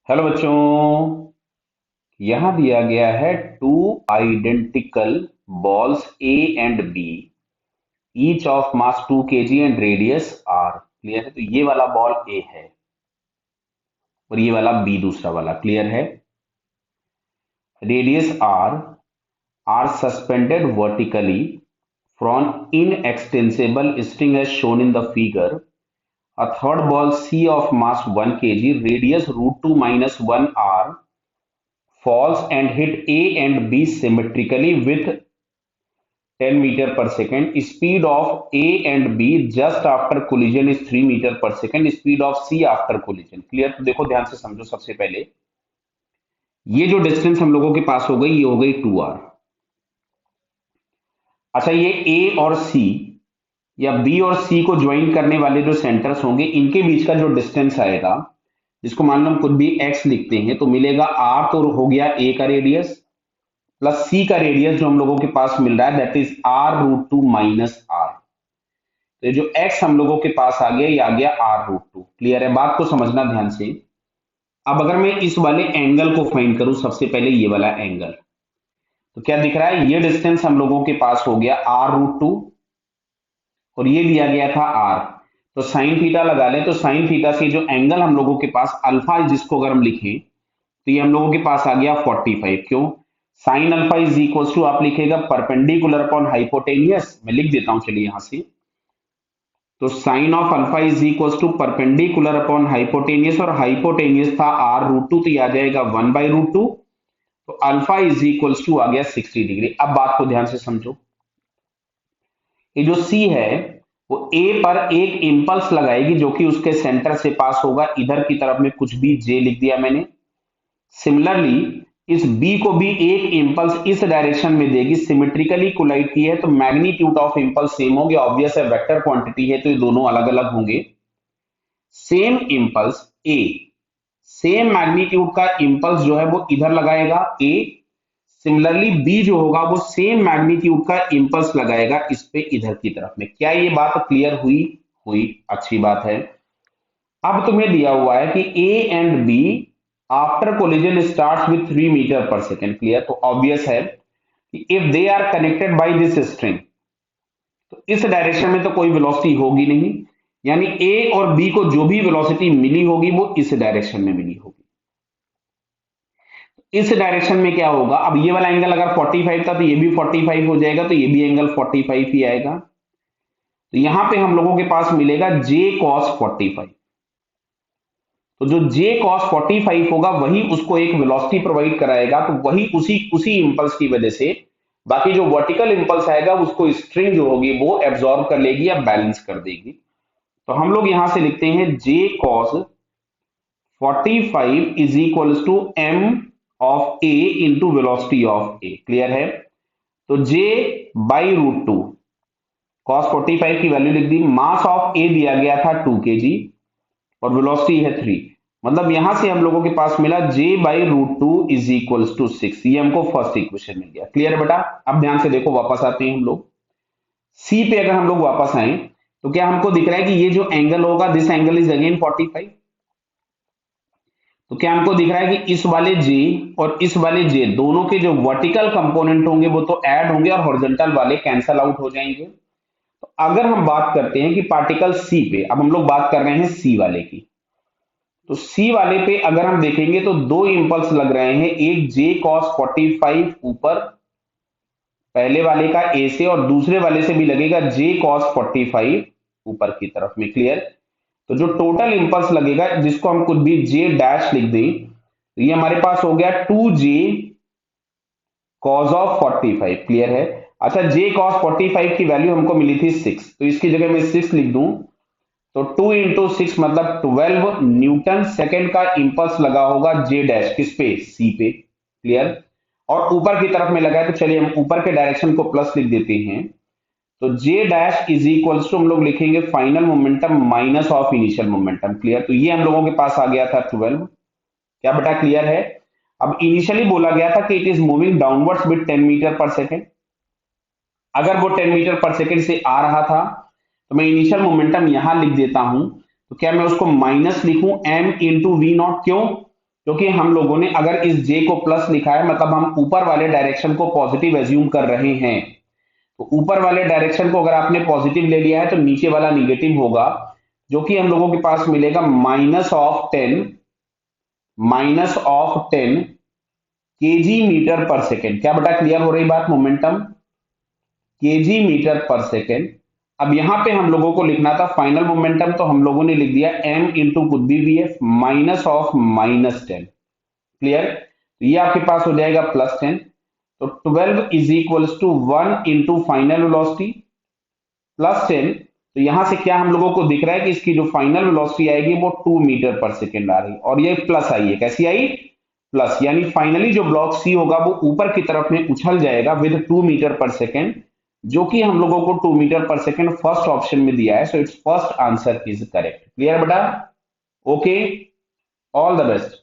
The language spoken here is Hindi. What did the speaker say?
हेलो बच्चों। यहां दिया गया है two identical balls A and B, each of mass 2 kg and radius R. Clear है? तो ये वाला बॉल ए है और ये वाला बी दूसरा वाला। क्लियर है? Radius R suspended vertically from inextensible string as shown in the figure. A third ball C of mass 1 kg, radius √2 minus 1 r, falls and hit A and B symmetrically with 10 meter per second. Speed of A and B just after collision is 3 meter per second. Speed of C after collision. Clear? तो देखो ध्यान से समझो। सबसे पहले ये जो डिस्टेंस हम लोगों के पास हो गई, ये हो गई 2r। अच्छा, ये A और C या B और C को ज्वाइन करने वाले जो सेंटर्स होंगे, इनके बीच का जो डिस्टेंस आएगा, जिसको मान लो हम कुछ भी x लिखते हैं, तो मिलेगा r तो हो गया A का रेडियस प्लस C का रेडियस जो हम लोगों के पास मिल रहा है, that is r√2 minus r। तो ये जो x हम लोगों के पास आ गया, ये आ गया r√2। क्लियर है? बात को समझना ध्यान से। अब अगर मैं इस वाले एंगल को फाइंड करूं, सबसे पहले ये वाला एंगल, तो क्या दिख रहा है? ये डिस्टेंस हम लोगों के पास हो गया r√2 और ये दिया गया था r। तो साइन थीटा लगा लें, तो साइन थीटा से जो एंगल हम लोगों के पास अल्फा, जिसको अगर हम लिखें, तो ये हम लोगों के पास आ गया 45। क्यों? Sine alpha is equal to, आप लिखेगा परपेंडिकुलर अपॉन हाइपोटेनियस। मैं लिख देता हूं, चलिए यहां से। तो sine of alpha is equal to perpendicular upon hypotenuse, और हाइपोटेनियस था r√2, तो ये आ जाएगा 1/√2। तो अल्फा इज इक्वल टू आ गया 60 डिग्री। अब बात को ध्यान से समझो। ये जो C है वो A पर एक इंपल्स लगाएगी, जो कि उसके सेंटर से पास होगा। इधर की तरफ में कुछ भी J लिख दिया मैंने। सिमिलरली इस B को भी एक इंपल्स इस डायरेक्शन में देगी। सिमेट्रिकली कोलाइड की है तो मैग्नीट्यूड ऑफ इंपल्स सेम होंगे। ऑब्वियस है, वेक्टर क्वांटिटी है तो ये दोनों अलग अलग होंगे। Same impulse A, same magnitude का इंपल्स जो है वो इधर लगाएगा A। सिमिलरली B जो होगा वो सेम मैग्नीट्यूड का इंपल्स लगाएगा इस पे, इधर की तरफ में। क्या ये बात क्लियर हुई? हुई। अच्छी बात है। अब तुम्हें दिया हुआ है कि A and B after collision starts with 3 metre per second. Clear? तो ऑब्वियस है कि if they are connected by this string, तो इस डायरेक्शन में तो कोई वेलोसिटी होगी नहीं, यानी ए और बी को जो भी वेलोसिटी मिली होगी वो इस डायरेक्शन में मिली होगी। इस डायरेक्शन में क्या होगा? अब ये वाला एंगल अगर 45 था तो ये भी 45 हो जाएगा, तो ये भी एंगल 45 ही आएगा। तो यहां पे हम लोगों के पास मिलेगा j cos 45। तो जो j cos 45 होगा वही उसको एक वेलोसिटी प्रोवाइड कराएगा, तो वही उसी उसी इंपल्स की वजह से बाकी जो वर्टिकल इंपल्स आएगा उसको स्ट्रिंग जो होगी वो एब्जॉर्ब कर लेगी या बैलेंस कर देगी। तो हम लोग यहां से लिखते हैं j cos 45 is equal to m of a into velocity of a। Clear है? तो j √2, cos 45 की वैल्यू लिख दी। मास ऑफ a दिया गया था 2 kg और वेलोसिटी है 3। मतलब यहां से हम लोगों के पास मिला j/√2 इज इक्वल टू 6। ये हमको फर्स्ट इक्वेशन मिल गया। क्लियर है बेटा? अब ध्यान से देखो, वापस आते हैं हम लोग सी पे। अगर हम लोग वापस आए तो क्या हमको दिख रहा है कि ये जो एंगल होगा, दिस एंगल इज अगेन 45। तो क्या हमको दिख रहा है कि इस वाले J और इस वाले J दोनों के जो वर्टिकल कंपोनेंट होंगे वो तो ऐड होंगे और हॉरिजॉन्टल वाले कैंसल आउट हो जाएंगे। तो अगर हम बात करते हैं कि पार्टिकल C पे, अब हम लोग बात कर रहे हैं C वाले की, तो C वाले पे अगर हम देखेंगे तो दो इंपल्स लग रहे हैं। एक J cos 45 ऊपर पहले वाले का A से, और दूसरे वाले से भी लगेगा J cos 45 ऊपर की तरफ में। क्लियर? तो जो टोटल इंपल्स लगेगा, जिसको हम कुछ भी J डैश लिख दें, तो ये हमारे पास हो गया 2J cos ऑफ 45। क्लियर है? अच्छा, J cos 45 की वैल्यू हमको मिली थी 6, तो इसकी जगह मैं 6 लिख दूं, तो 2 इंटू 6 मतलब 12 न्यूटन सेकेंड का इंपल्स लगा होगा J डैश किस पे? C पे। क्लियर? और ऊपर की तरफ में लगा है, तो चलिए हम ऊपर के डायरेक्शन को प्लस लिख देते हैं। तो J dash is equals to हम लोग लिखेंगे final momentum minus of initial momentum. Clear? तो ये हम लोगों के पास आ गया था 12। क्या बेटा क्लियर है? अब इनिशियली बोला गया था कि it is moving downwards with 10 metre per second. अगर वो 10 मीटर पर सेकेंड से आ रहा था तो मैं इनिशियल मोमेंटम यहां लिख देता हूं। तो क्या मैं उसको माइनस लिखूं m इंटू वी नॉट? क्यों? क्योंकि हम लोगों ने अगर इस जे को प्लस लिखा है मतलब हम ऊपर वाले डायरेक्शन को पॉजिटिव एज्यूम कर रहे हैं। तो ऊपर वाले डायरेक्शन को अगर आपने पॉजिटिव ले लिया है तो नीचे वाला निगेटिव होगा, जो कि हम लोगों के पास मिलेगा -10 केजी मीटर पर सेकेंड। क्या बेटा क्लियर हो रही बात? Momentum KG metre per second. अब यहां पे हम लोगों को लिखना था फाइनल मोमेंटम, तो हम लोगों ने लिख दिया m इंटू कुछ भी वीएफ -10। क्लियर? तो ये आपके पास हो जाएगा +10। तो 12 is equals to 1 into final velocity +10। तो यहां से क्या हम लोगों को दिख रहा है कि इसकी जो फाइनल वेलोसिटी आएगी वो 2 मीटर पर सेकेंड आ रही, और ये प्लस आई है। कैसी आई? प्लस, यानी फाइनली जो ब्लॉक सी होगा वो ऊपर की तरफ में उछल जाएगा विद 2 मीटर पर सेकेंड, जो कि हम लोगों को 2 metre per second first option में दिया है। So it's first answer is correct. Clear बेटा? Okay, all the best.